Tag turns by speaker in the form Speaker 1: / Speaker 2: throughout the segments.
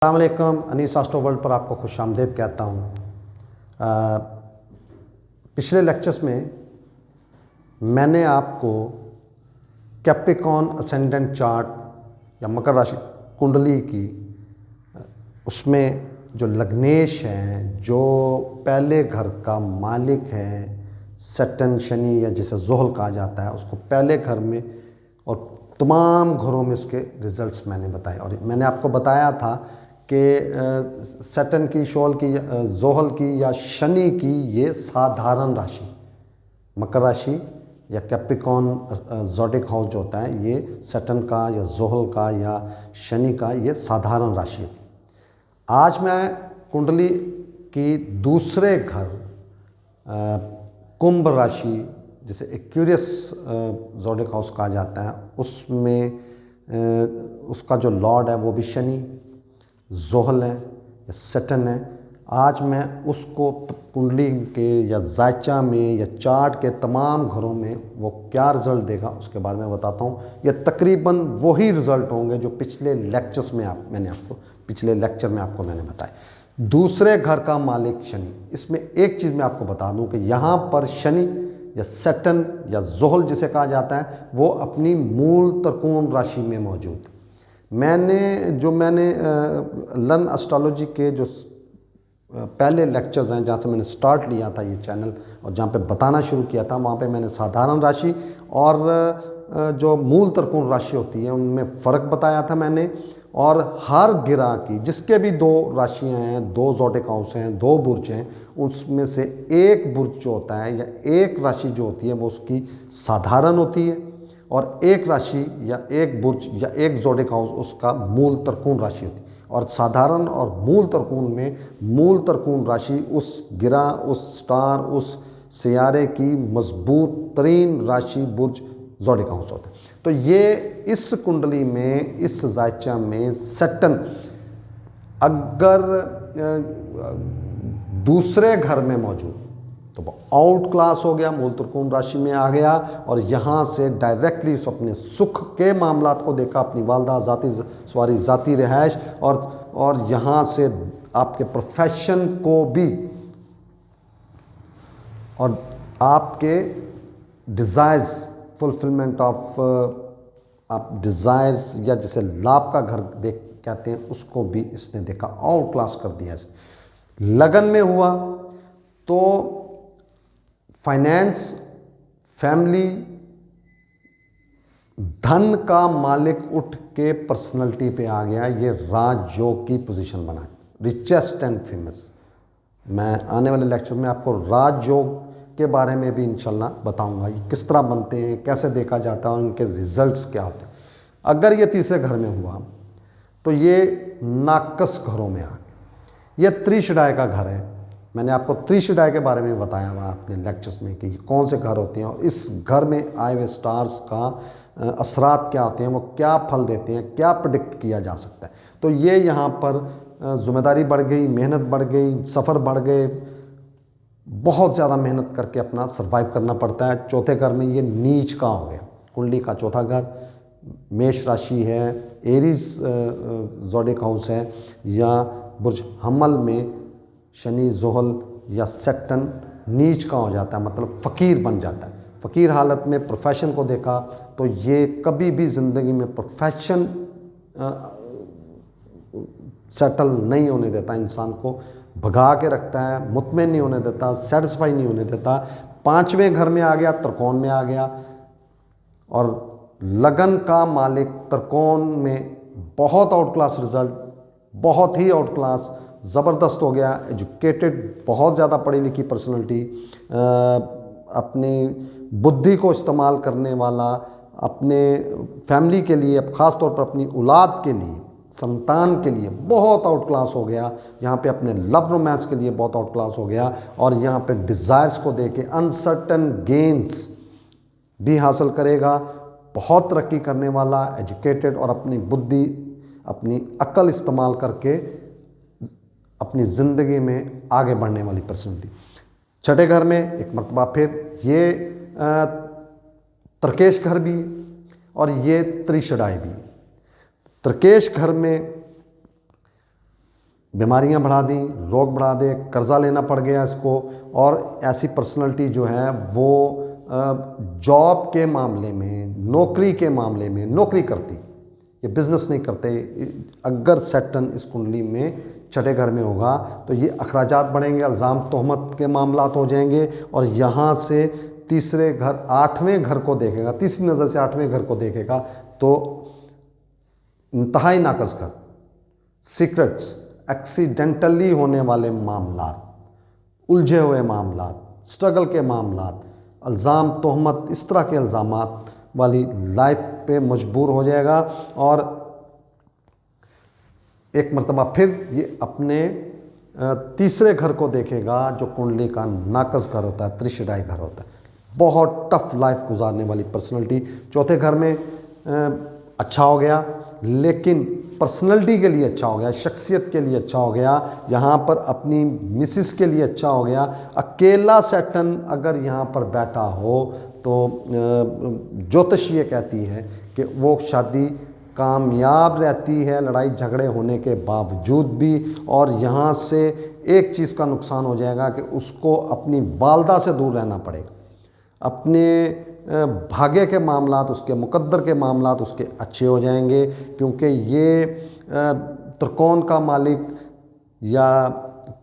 Speaker 1: अस्सलाम वालेकुम। Anees astro world पर आपको खुशामदीद कहता हूँ। पिछले लेक्चर्स में मैंने आपको कैप्रिकॉर्न असेंडेंट चार्ट या मकर राशि कुंडली की उसमें जो लग्नेश हैं, जो पहले घर का मालिक है, सैटर्न शनि या जिसे ज़ोहल कहा जाता है, उसको पहले घर में और तमाम घरों में उसके रिजल्ट्स मैंने बताए। और मैंने आपको बताया था कि सैटर्न की, शोल की, ज़ोहल की या शनि की ये साधारण राशि, मकर राशि या कैप्रिकॉर्न ज़ोडिक हाउस जो होता है, ये सैटर्न का या ज़ोहल का या शनि का ये साधारण राशि है। आज मैं कुंडली की दूसरे घर कुंभ राशि, जिसे एक्यूरियस ज़ोडिक हाउस कहा जाता है, उसमें उसका जो लॉर्ड है वो भी शनि, ज़ोहल है या सैटर्न है। आज मैं उसको कुंडली के या जायचा में या चार्ट के तमाम घरों में वो क्या रिज़ल्ट देगा उसके बारे में बताता हूँ। ये तकरीबन वही रिज़ल्ट होंगे जो पिछले लेक्चर्स में पिछले लेक्चर में आपको मैंने बताया। दूसरे घर का मालिक शनि, इसमें एक चीज़ मैं आपको बता दूं कि यहाँ पर शनि या सैटर्न या ज़ोहल जिसे कहा जाता है वो अपनी मूल त्रिकोण राशि में मौजूद। मैंने लर्न एस्ट्रोलॉजी के जो पहले लेक्चर्स हैं, जहाँ से मैंने स्टार्ट लिया था ये चैनल और जहाँ पे बताना शुरू किया था, वहाँ पे मैंने साधारण राशि और जो मूल त्रिकोण राशि होती है उनमें फ़र्क बताया था मैंने। और हर गिरह की, जिसके भी दो राशियां हैं, दो ज़ोडिक हाउस हैं, दो बुर्ज हैं, उसमें से एक बुर्ज जो होता है या एक राशि जो होती है वो उसकी साधारण होती है और एक राशि या एक बुर्ज या एक ज़ोडिक हाउस उसका मूल त्रिकोण राशि होती है। और साधारण और मूल त्रिकोण में मूल त्रिकोण राशि उस गिरह, उस स्टार, उस सियारे की मजबूत तरीन राशि बुर्ज ज़ोडिक हाउस होता है। तो ये इस कुंडली में, इस जायचा में सैटर्न अगर दूसरे घर में मौजूद तो वो आउट क्लास हो गया, मूल त्रिकोण राशि में आ गया और यहाँ से डायरेक्टली अपने सुख के मामलात को देखा, अपनी वालदा, जाती रिहाइश और यहाँ से आपके प्रोफेशन को भी और आपके डिज़ायर्स, फुलफिलमेंट ऑफ आप डिज़ायर्स या जिसे लाभ का घर कहते हैं, उसको भी इसने देखा, आउट क्लास कर दिया इसने। लगन में हुआ तो फाइनेंस, फैमिली, धन का मालिक उठ के पर्सनैलिटी पे आ गया। ये राजयोग की पोजीशन बना, रिचेस्ट एंड फेमस। मैं आने वाले लेक्चर में आपको राजयोग के बारे में भी इंशाल्लाह बताऊंगा, ये किस तरह बनते हैं, कैसे देखा जाता है और इनके रिजल्ट्स क्या होते हैं। अगर ये तीसरे घर में हुआ तो ये नाकस घरों में आ गया। ये त्रिशडाय का घर है। मैंने आपको त्रिशडाय के बारे में बताया हुआ अपने लेक्चर्स में कि कौन से घर होते हैं और इस घर में आए हुए स्टार्स का असरात क्या होते हैं, वो क्या फल देते हैं, क्या प्रेडिक्ट किया जा सकता है। तो ये यहाँ पर जिम्मेदारी बढ़ गई, मेहनत बढ़ गई, सफ़र बढ़ गए, बहुत ज़्यादा मेहनत करके अपना सर्वाइव करना पड़ता है। चौथे घर में ये नीच का हो गया। कुंडली का चौथा घर मेष राशि है, एरीज ज़ोडिक हाउस है या बुर्ज हमल में शनि, ज़ोहल या सैटर्न नीच का हो जाता है, मतलब फ़कीर बन जाता है। फ़कीर हालत में प्रोफेशन को देखा तो ये कभी भी ज़िंदगी में प्रोफेशन सेटल नहीं होने देता, इंसान को भगा के रखता है, मुतमईन नहीं होने देता, सेटिस्फाई नहीं होने देता। पांचवें घर में आ गया, त्रिकोण में आ गया और लगन का मालिक त्रिकोण में बहुत आउट क्लास रिजल्ट, बहुत ही आउट क्लास ज़बरदस्त हो गया। एजुकेटेड, बहुत ज़्यादा पढ़ी लिखी पर्सनैलिटी, अपनी बुद्धि को इस्तेमाल करने वाला, अपने फैमिली के लिए, ख़ास तौर पर अपनी औलाद के लिए, संतान के लिए बहुत आउट क्लास हो गया। यहाँ पे अपने लव रोमांस के लिए बहुत आउट क्लास हो गया और यहाँ पे डिज़ायर्स को देके अनसर्टन गेन्स भी हासिल करेगा। बहुत तरक्की करने वाला, एजुकेटेड और अपनी बुद्धि, अपनी अक्ल इस्तेमाल करके अपनी ज़िंदगी में आगे बढ़ने वाली पर्सनैलिटी। छठे घर में एक मरतबा फिर ये तर्केश घर भी और ये त्रिशडाई भी। तर्केश घर में बीमारियां बढ़ा दी, रोग बढ़ा दे, कर्जा लेना पड़ गया इसको। और ऐसी पर्सनैलिटी जो है वो जॉब के मामले में, नौकरी के मामले में नौकरी करती, ये बिज़नेस नहीं करते। अगर सैटर्न इस कुंडली में छठे घर में होगा तो ये अखराजात बढ़ेंगे, इल्ज़ाम तोहमत के मामलात हो जाएंगे। और यहाँ से तीसरे घर, आठवें घर को देखेगा, तीसरी नज़र से आठवें घर को देखेगा तो इंतहाई नाकस घर, सीक्रेट्स, एक्सीडेंटली होने वाले मामलात, उलझे हुए मामलात, स्ट्रगल के मामलात, इल्ज़ाम तोहमत, इस तरह के इल्ज़ामात वाली लाइफ पे मजबूर हो जाएगा। और एक मर्तबा फिर ये अपने तीसरे घर को देखेगा जो कुंडली का नाकस घर होता है, त्रिशिराई घर होता है। बहुत टफ लाइफ गुजारने वाली पर्सनैलिटी। चौथे घर में अच्छा हो गया, लेकिन पर्सनैलिटी के लिए अच्छा हो गया, शख्सियत के लिए अच्छा हो गया, यहाँ पर अपनी मिसिस के लिए अच्छा हो गया। अकेला सैटर्न अगर यहाँ पर बैठा हो तो ज्योतिष ये कहती है कि वो शादी कामयाब रहती है लड़ाई झगड़े होने के बावजूद भी। और यहाँ से एक चीज़ का नुकसान हो जाएगा कि उसको अपनी वालदा से दूर रहना पड़ेगा। अपने भाग्य के मामलात, उसके मुकद्दर के मामलात उसके अच्छे हो जाएंगे, क्योंकि ये त्रिकोण का मालिक या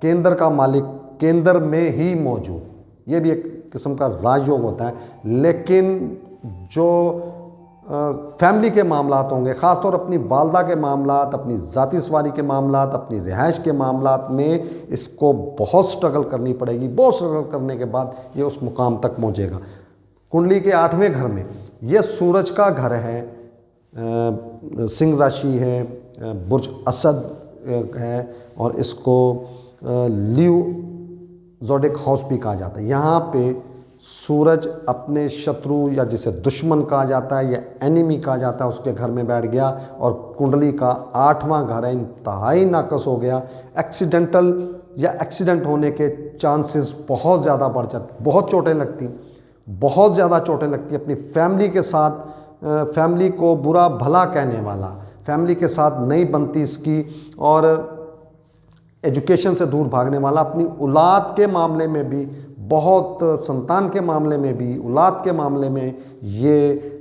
Speaker 1: केंद्र का मालिक केंद्र में ही मौजूद, ये भी एक किस्म का राजयोग होता है। लेकिन जो फैमिली के मामलात होंगे, ख़ासतौर अपनी वालदा के मामलात, अपनी ज़ाती सवारी के मामलात, अपनी रिहाइश के मामलात में इसको बहुत स्ट्रगल करनी पड़ेगी। बहुत स्ट्रगल करने के बाद ये उस मुकाम तक पहुँचेगा। कुंडली के आठवें घर में ये सूरज का घर है, सिंह राशि है, बुर्ज असद है, और इसको लियो ज़ोडिक हाउस भी कहा जाता है। यहाँ पे सूरज अपने शत्रु या जिसे दुश्मन कहा जाता है या एनिमी कहा जाता है उसके घर में बैठ गया, और कुंडली का आठवां घर है, इंतहाई नाकस हो गया। एक्सीडेंटल या एक्सीडेंट होने के चांसेस बहुत ज़्यादा बढ़ जाते, बहुत चोटें लगती, बहुत ज़्यादा चोटें लगती। अपनी फैमिली के साथ, फैमिली को बुरा भला कहने वाला, फैमिली के साथ नहीं बनती इसकी, और एजुकेशन से दूर भागने वाला, अपनी औलाद के मामले में भी, बहुत संतान के मामले में भी, औलाद के मामले में ये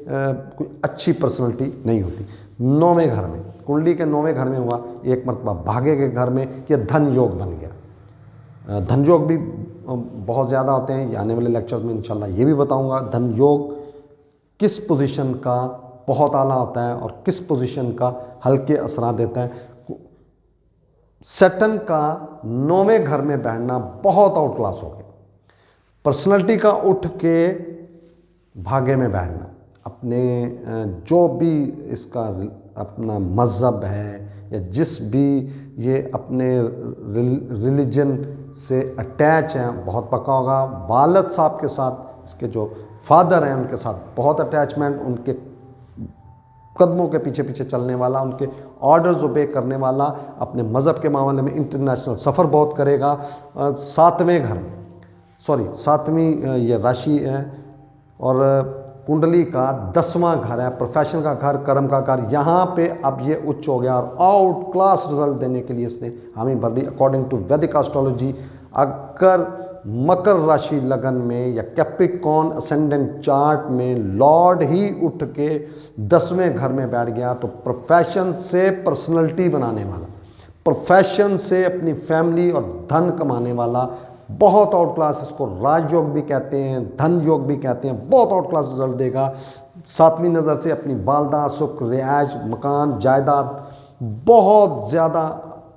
Speaker 1: कोई अच्छी पर्सनैलिटी नहीं होती। नौवें घर में, कुंडली के नौवें घर में हुआ एक मरतबा भाग्य के घर में, ये धन योग बन गया। धन योग भी बहुत ज़्यादा होते हैं, ये आने वाले लेक्चर्स में इंशाल्लाह ये भी बताऊंगा। धन योग किस पोजीशन का बहुत आला होता है और किस पोजीशन का हल्के असरा देता है। सैटर्न का नौवें घर में बैठना बहुत आउट क्लास हो गया। पर्सनैलिटी का उठ के भाग्य में बैठना, अपने जो भी इसका अपना मज़हब है या जिस भी ये अपने रिलीजन से अटैच हैं बहुत पक्का होगा। वालिद साहब के साथ, इसके जो फादर हैं उनके साथ बहुत अटैचमेंट, उनके कदमों के पीछे पीछे चलने वाला, उनके ऑर्डर्स ओबे करने वाला, अपने मज़हब के मामले में इंटरनेशनल सफ़र बहुत करेगा। सातवें घर, सातवीं ये राशि है और कुंडली का 10वां घर है, प्रोफेशन का घर, कर्म का घर। यहाँ पे अब ये उच्च हो गया और आउट क्लास रिजल्ट देने के लिए इसने हामी भर ली। अकॉर्डिंग टू वैदिक एस्ट्रोलॉजी, अगर मकर राशि लगन में या कैप्रिकॉर्न असेंडेंट चार्ट में लॉर्ड ही उठ के 10वें घर में बैठ गया तो प्रोफेशन से पर्सनैलिटी बनाने वाला, प्रोफेशन से अपनी फैमिली और धन कमाने वाला, बहुत आउट क्लास, इसको राजयोग भी कहते हैं, धन योग भी कहते हैं, बहुत आउट क्लास रिजल्ट देगा। सातवीं नज़र से अपनी वालदा, सुख, रिहाइश, मकान, जायदाद बहुत ज़्यादा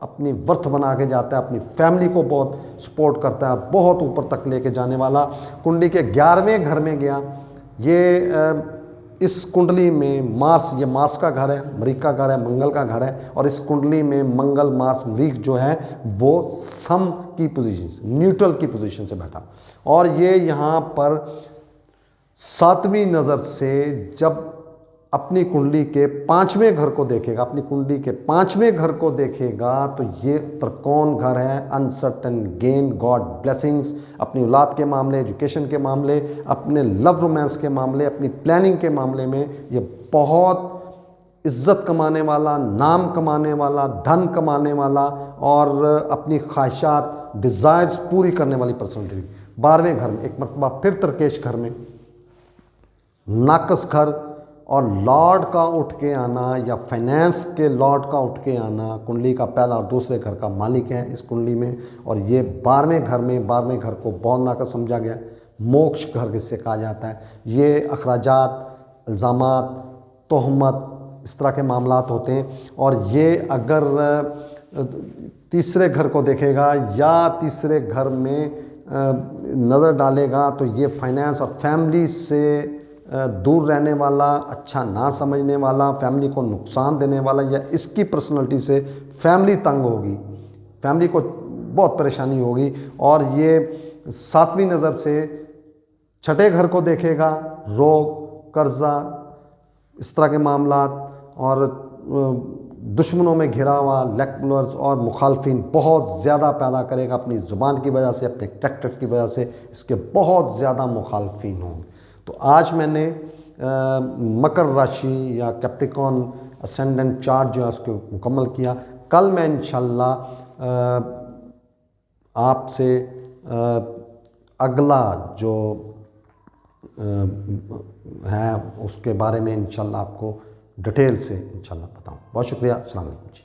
Speaker 1: अपनी वर्थ बना के जाता है, अपनी फैमिली को बहुत सपोर्ट करता है, बहुत ऊपर तक लेके जाने वाला। कुंडली के 11वें घर में गया। ये इस कुंडली में मार्स, ये मार्स का घर है, मरीख का घर है, मंगल का घर है, और इस कुंडली में मंगल, मार्स, मरीख जो है वो सम की पोजीशन, न्यूट्रल की पोजीशन से बैठा, और ये यहाँ पर 7वीं नज़र से जब अपनी कुंडली के 5वें घर को देखेगा, अपनी कुंडली के 5वें घर को देखेगा तो ये त्रिकोण घर है, अनसर्टन गेन, गॉड ब्लेसिंग्स, अपनी औलाद के मामले, एजुकेशन के मामले, अपने लव रोमांस के मामले, अपनी प्लानिंग के मामले में ये बहुत इज़्ज़त कमाने वाला, नाम कमाने वाला, धन कमाने वाला और अपनी ख्वाहिशात, डिज़ायर्स पूरी करने वाली पर्सनैलिटी। 12वें घर में एक मरतबा फिर तरकेश घर में, नाकस घर और लॉर्ड का उठ के आना या फाइनेंस के लॉर्ड का उठ के आना, कुंडली का पहला और दूसरे घर का मालिक है इस कुंडली में, और ये 12वें घर में, 12वें घर को बहुत नाकस समझा गया। मोक्ष घर किससे कहा जाता है। ये अखराजात, इल्ज़ामात, तोहमत, इस तरह के मामलात होते हैं। और ये अगर तीसरे घर को देखेगा या तीसरे घर में नज़र डालेगा तो ये फाइनेंस और फैमिली से दूर रहने वाला, अच्छा ना समझने वाला, फैमिली को नुकसान देने वाला, या इसकी पर्सनैलिटी से फैमिली तंग होगी, फैमिली को बहुत परेशानी होगी। और ये 7वीं नज़र से छठे घर को देखेगा, रोग, कर्जा, इस तरह के मामलात, और दुश्मनों में घिरा हुआ, लेक्बुलर्स और मुखालफिन बहुत ज़्यादा पैदा करेगा अपनी ज़ुबान की वजह से, अपने कैरेक्टर की वजह से इसके बहुत ज़्यादा मुखालफिन होंगे। तो आज मैंने मकर राशि या कैप्रिकॉर्न असेंडेंट चार्ट जो है उसको मुकम्मल किया। कल मैं इंशाल्लाह आपसे अगला जो है उसके बारे में इंशाल्लाह आपको डिटेल से इंशाल्लाह बताऊँ। बहुत शुक्रिया। अस्सलाम वालेकुम जी।